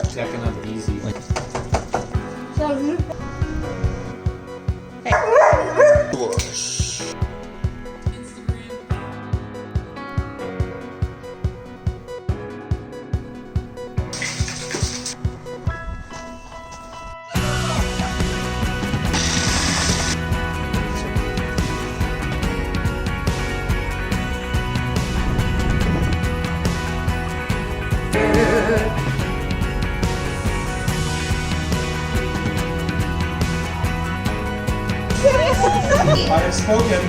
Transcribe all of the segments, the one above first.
Check another easy. I have spoken.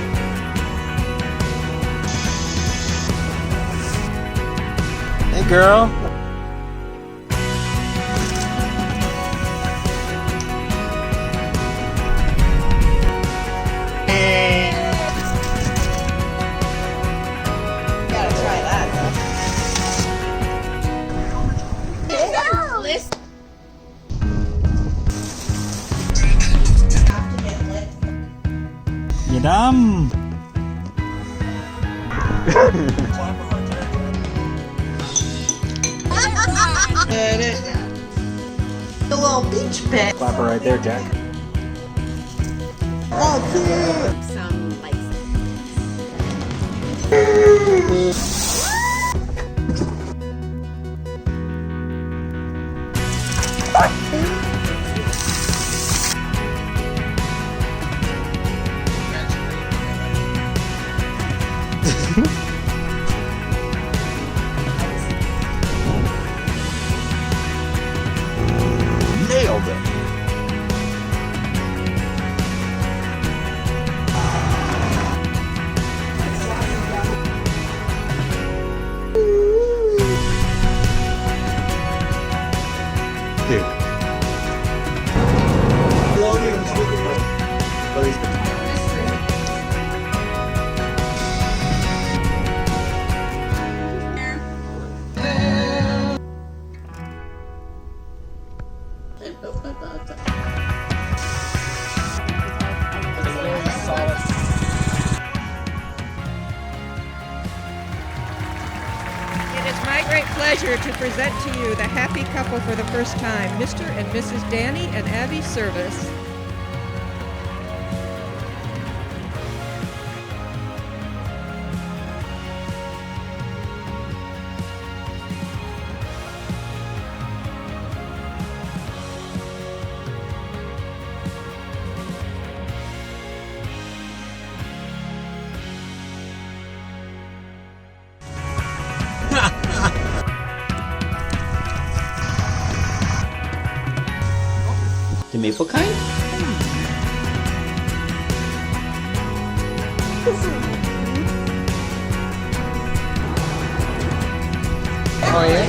Hey, girl. Gotta try that. You dumb. The little beach bed. Clap her right there, Jack. Oh, cute. Some like Nailed it. Dude. It is my great pleasure to present to you the happy couple for the first time, Mr. and Mrs. Danny and Abby Service. The maple kind? Oh yeah?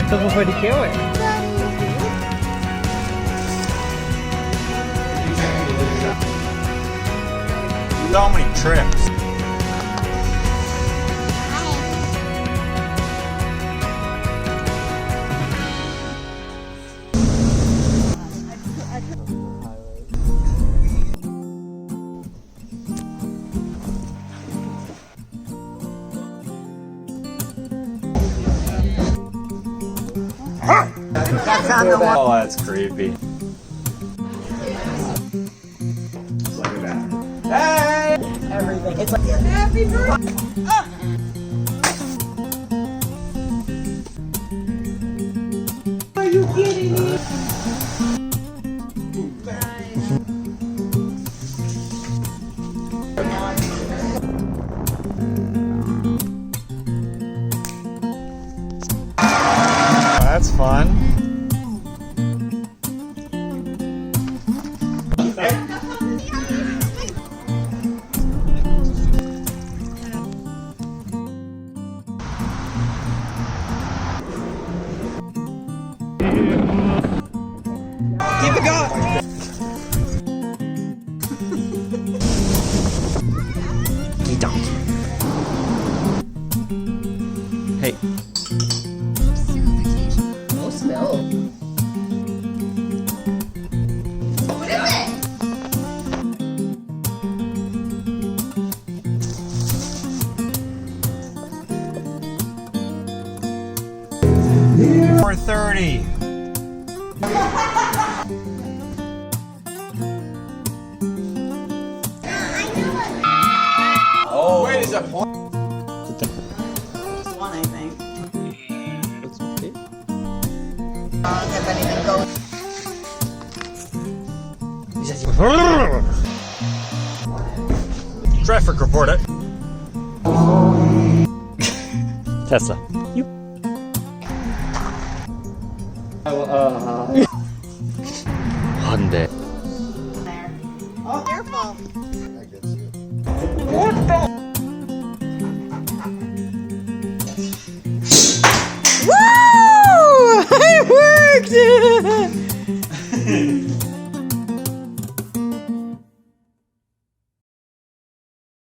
Todo foi de que, ué? So many trips. That's on the one. Oh, that's creepy. Hey! Everything. It's like happy birthday. Are you kidding me? That's fun. Keep it going. You don't. Hey. No smell. 30. Oh, wait, is that point? It's one, I think. That's okay. If anything goes. Traffic report it. Tesla. You. Hyundai. There. Oh, careful. Woo! It worked!